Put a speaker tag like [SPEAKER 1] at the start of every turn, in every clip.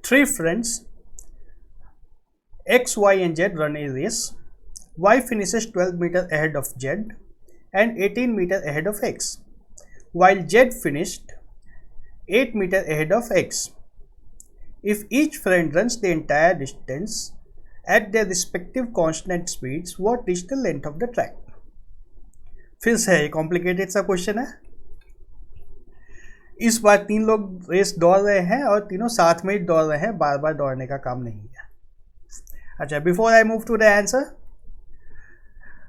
[SPEAKER 1] Three friends X, Y, and Z run a race. Y finishes 12 meters ahead of Z and 18 meters ahead of X, while Z finished 8 meters ahead of X. If each friend runs the entire distance at their respective constant speeds, what is the length of the track? फिर से complicated सा question है। इस बार तीन लोग race दौड़ रहे हैं और तीनों साथ में ही दौड़ रहे हैं, बार बार दौड़ने का काम नहीं है। अच्छा, before I move to the answer,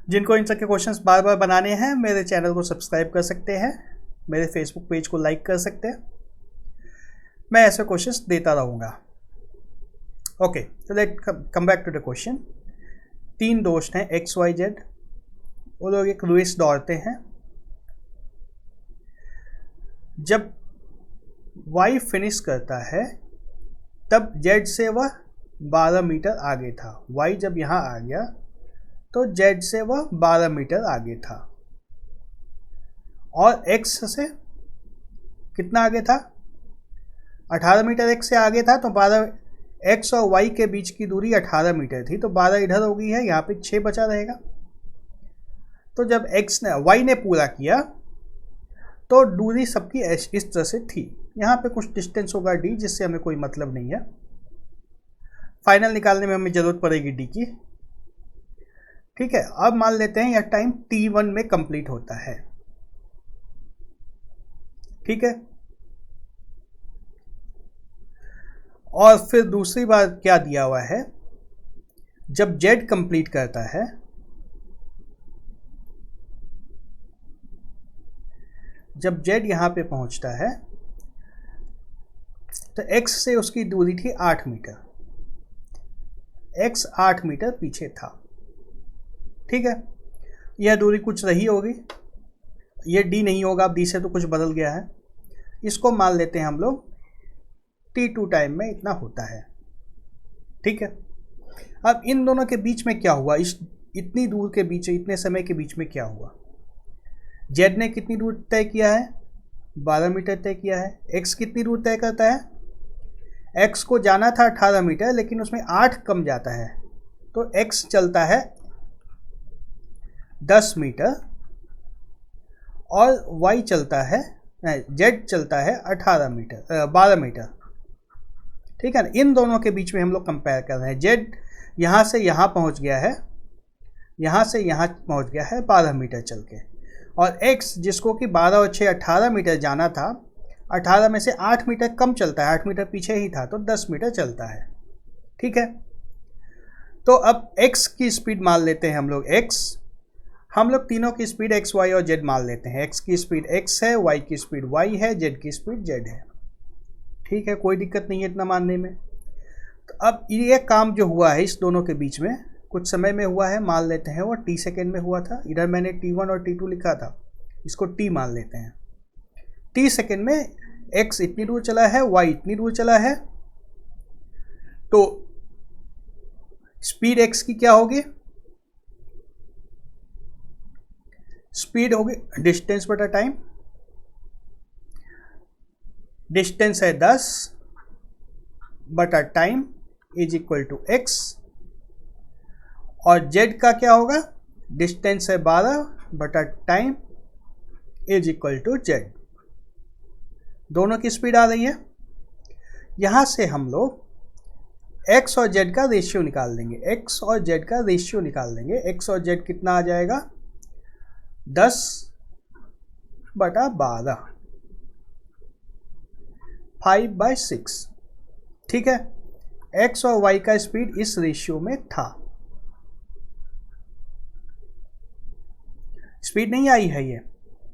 [SPEAKER 1] जिनको इन सब के क्वेश्चंस बार बार बनाने हैं मेरे चैनल को सब्सक्राइब कर सकते हैं, मेरे फेसबुक पेज को लाइक कर सकते हैं, मैं ऐसे क्वेश्चंस देता रहूँगा। ओके, तो let come back to the question. तीन दोस्त हैं एक्स वाई जेड, वो लोग एक रेस दौड़ते हैं। जब y फिनिश करता है तब z से वह 12 मीटर आगे था। y जब यहाँ आ गया तो z से वह 12 मीटर आगे था, और x से कितना आगे था? 18 मीटर x से आगे था, तो 12 x और y के बीच की दूरी 18 मीटर थी, तो 12 इधर हो गई है, यहाँ पे 6 बचा रहेगा। तो जब y ने पूरा किया तो दूरी सबकी इस तरह से थी। यहाँ पे कुछ डिस्टेंस होगा d, जिससे हमें कोई मतलब नहीं है। फाइनल निकालने में हमें ज़रूरत पड़ेगी d की। ठीक है, अब मान लेते हैं यह टाइम t1 में कंप्लीट होता है। ठीक है, और फिर दूसरी बार क्या दिया हुआ है, जब z कंप्लीट करता है, जब z यहाँ पे पहुँचता है तो x से उसकी दूरी थी 8 मीटर, x 8 मीटर पीछे था। ठीक है, यह दूरी कुछ रही होगी, यह d नहीं होगा, अब d से तो कुछ बदल गया है। इसको मान लेते हैं हम लोग t2 टाइम में इतना होता है। ठीक है, अब इन दोनों के बीच में क्या हुआ, इस इतनी दूर के बीच, इतने समय के बीच में क्या हुआ? z ने कितनी दूर तय किया है? 12 मीटर तय किया है। x कितनी दूर तय करता है? x को जाना था 18 मीटर, लेकिन उसमें 8 कम जाता है, तो x चलता है 10 मीटर और y चलता है, z चलता है 18 मीटर 12 मीटर। ठीक है ना, इन दोनों के बीच में हम लोग कंपेयर कर रहे हैं। z यहाँ से यहाँ पहुँच गया है, यहाँ से यहाँ पहुँच गया है 12 मीटर चल के, और x जिसको कि 12 और 6 18 मीटर जाना था, 18 में से 8 मीटर कम चलता है, 8 मीटर पीछे ही था, तो 10 मीटर चलता है। ठीक है, तो अब x की स्पीड मान लेते हैं हम लोग। हम लोग तीनों की स्पीड x, y और z मान लेते हैं। x की स्पीड x है, y की स्पीड y है, z की स्पीड z है। ठीक है, कोई दिक्कत नहीं है इतना मानने में। तो अब ये काम जो हुआ है इस दोनों के बीच में कुछ समय में हुआ है, मान लेते हैं वो t सेकेंड में हुआ था। इधर मैंने t1 और t2 लिखा था, इसको t मान लेते हैं। t सेकेंड में x इतनी दूर चला है, y इतनी दूर चला है, तो स्पीड x की क्या होगी? स्पीड होगी डिस्टेंस बटा टाइम। डिस्टेंस है 10 बटा time is equal to x, और z का क्या होगा? डिस्टेंस है 12 बटा time is equal to z। दोनों की स्पीड आ रही है। यहाँ से हम लोग x और z का रेशियो निकाल देंगे। x और z का रेशियो निकाल देंगे। x और z कितना आ जाएगा? 10 बटा 12, 5/6। ठीक है, x और y का स्पीड इस रेशियो में था। स्पीड नहीं आई है, ये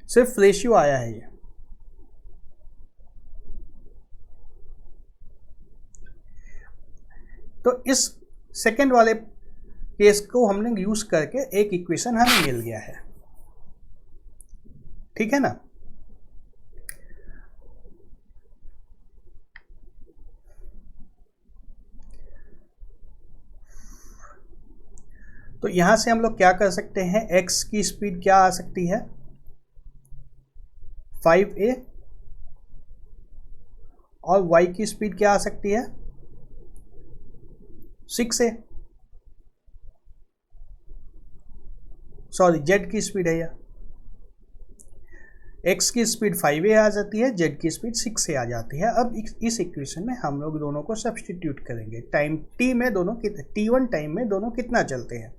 [SPEAKER 1] सिर्फ रेशियो आया है। ये तो इस सेकंड वाले केस को हमने यूज करके एक इक्वेशन हमें मिल गया है। ठीक है ना, तो यहां से हम लोग क्या कर सकते हैं, x की स्पीड क्या आ सकती है? 5a, और y की स्पीड क्या आ सकती है? 6a, सॉरी जेड की स्पीड है यह, x की स्पीड 5a आ जाती है, z की स्पीड 6a आ जाती है। अब इस इक्वेशन में हम लोग दोनों को सब्स्टिट्यूट करेंगे। टाइम t में दोनों t1 टाइम में दोनों कितना चलते हैं।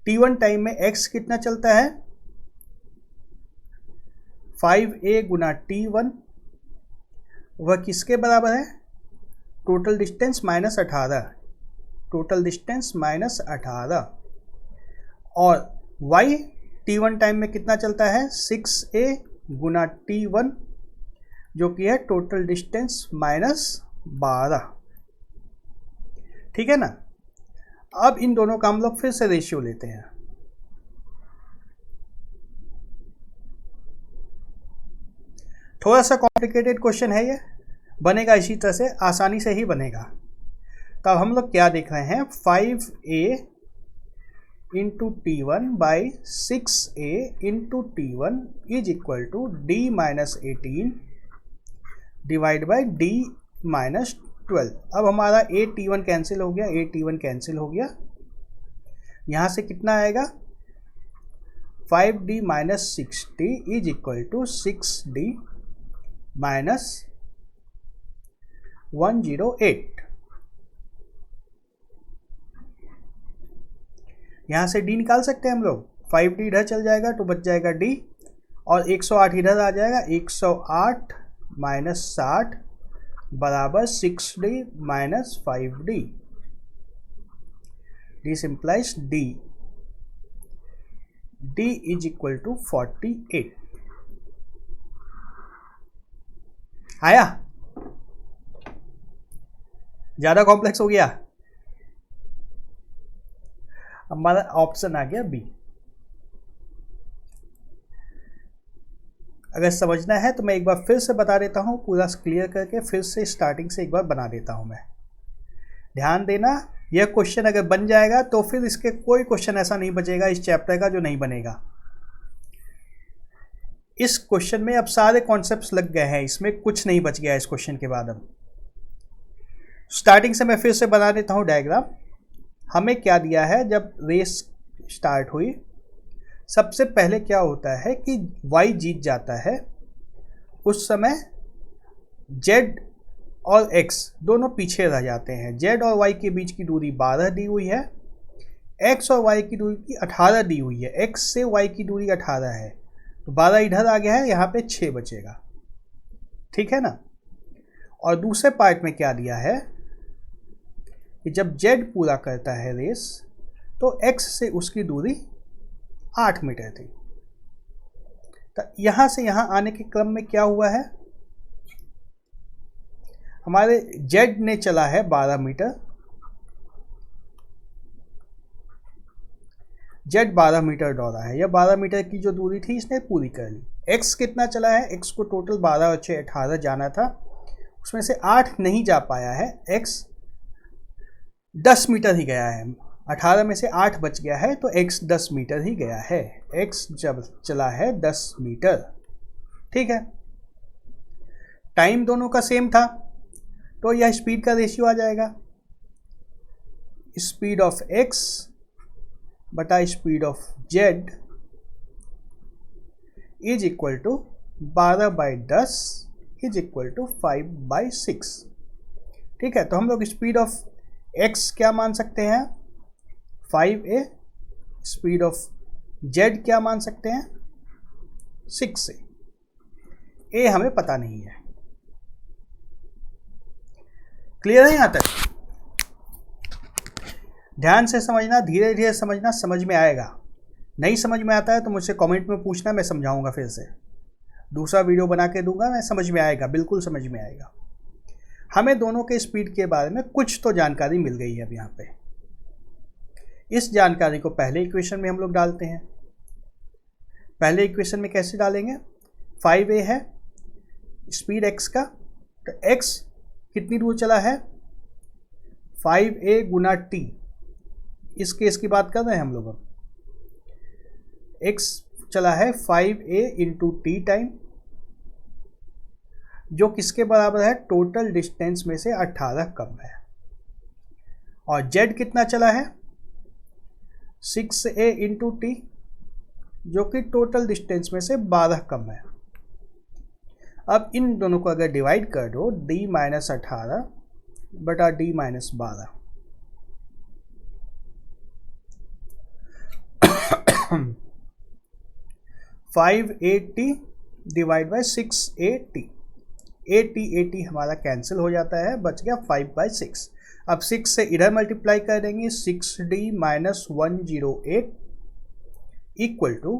[SPEAKER 1] t1 टाइम में x कितना चलता है 5a गुना t1, वह किसके बराबर है, total distance minus 18, total distance minus 18। और y t1 टाइम में कितना चलता है 6a गुना t1, जो कि है टोटल डिस्टेंस माइनस 12। ठीक है ना। अब इन दोनों का हम लोग फिर से रेशियो लेते हैं। थोड़ा सा कॉम्प्लिकेटेड क्वेश्चन है ये, बनेगा इसी तरह से, आसानी से ही बनेगा। तब हम लोग क्या देख रहे हैं, 5a into t1 by 6a into t1 is equal to d minus 18 divide by d minus 12। अब हमारा a t1 कैंसिल हो गया, a t1 कैंसिल हो गया, यहाँ से कितना आएगा 5d minus 60 is equal to 6d minus 108। यहाँ से d निकाल सकते हैं हम लोग, 5d इधर चल जाएगा तो बच जाएगा d, और 108 इधर आ जाएगा, 108 माइनस 60 बराबर 6d minus 5d। This implies d is equal to 48। आया, ज़्यादा कॉम्प्लेक्स हो गया। हमारा ऑप्शन आ गया बी। अगर समझना है तो मैं एक बार फिर से बता देता हूँ, पूरा क्लियर करके फिर से स्टार्टिंग से एक बार बना देता हूँ मैं। ध्यान देना, यह क्वेश्चन अगर बन जाएगा तो फिर इसके कोई क्वेश्चन ऐसा नहीं बचेगा इस चैप्टर का जो नहीं बनेगा। इस क्वेश्चन में अब सारे कॉन्सेप्ट्स लग गए हैं, इसमें कुछ नहीं बच गया इस क्वेश्चन के बाद। अब स्टार्टिंग से मैं फिर से बना देता हूँ डायग्राम। हमें क्या दिया है, जब रेस स्टार्ट हुई सबसे पहले क्या होता है कि y जीत जाता है, उस समय z और x दोनों पीछे रह जाते हैं। z और y के बीच की दूरी 12 दी हुई है, x और y की दूरी 18 दी हुई है, x से y की दूरी 18 है, तो 12 इधर आ गया है, यहाँ पे 6 बचेगा। ठीक है ना। और दूसरे पार्ट में क्या दिया है कि जब z पूरा करता है रेस तो x से उसकी दूरी 8 मीटर थी। तो यहाँ से यहाँ आने के क्रम में क्या हुआ है, हमारे z ने चला है 12 मीटर, z 12 मीटर दौड़ा है, यह 12 मीटर की जो दूरी थी इसने पूरी कर ली। x कितना चला है, x को टोटल 12 और 6 18 जाना था, उसमें से 8 नहीं जा पाया है, x 10 मीटर ही गया है, 18 में से 8 बच गया है, तो x 10 मीटर ही गया है। x जब चला है 10 मीटर। ठीक है, टाइम दोनों का सेम था, तो यह स्पीड का रेशियो आ जाएगा, स्पीड ऑफ x बटा speed of z is equal to 12/10 is equal to 5/6। ठीक है, तो हम लोग स्पीड ऑफ x क्या मान सकते हैं 5a, स्पीड ऑफ z क्या मान सकते हैं 6a, a हमें पता नहीं है। क्लियर है यहाँ तक? ध्यान से समझना, धीरे धीरे समझना, समझ में आएगा। नहीं समझ में आता है तो मुझसे कमेंट में पूछना, मैं समझाऊंगा, फिर से दूसरा वीडियो बना के दूंगा, मैं समझ में आएगा, बिल्कुल समझ में आएगा। हमें दोनों के स्पीड के बारे में कुछ तो जानकारी मिल गई है अब यहाँ पे। इस जानकारी को पहले इक्वेशन में हम लोग डालते हैं। पहले इक्वेशन में कैसे डालेंगे, 5a है स्पीड x का, तो x कितनी दूर चला है 5a गुना t, इस केस की बात कर रहे हैं हम लोग। x चला है 5a इंटू टी टाइम, जो किसके बराबर है, टोटल डिस्टेंस में से 18 कम है। और जेड कितना चला है 6a इंटू टी, जो कि टोटल डिस्टेंस में से 12 कम है। अब इन दोनों को अगर डिवाइड कर दो, d माइनस 18 बटा d minus 12, five A T divide by 6a t, a t हमारा कैंसिल हो जाता है, बच गया 5/6। अब 6 से इधर मल्टीप्लाई कर देंगे, 6d minus 108 equal to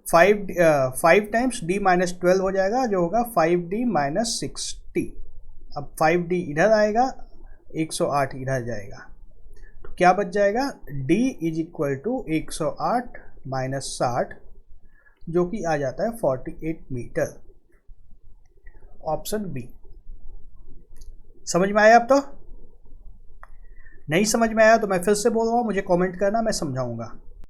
[SPEAKER 1] 5 times d minus 12 हो जाएगा, जो होगा 5d माइनस 6t। अब 5d इधर आएगा, 108 इधर जाएगा, तो क्या बच जाएगा d is equal to 108 minus 60, जो कि आ जाता है 48 मीटर। Option B. समझ में आया? अब तो नहीं समझ में आया तो मैं फिर से बोल रहा हूँ, मुझे कमेंट करना, मैं समझाऊंगा।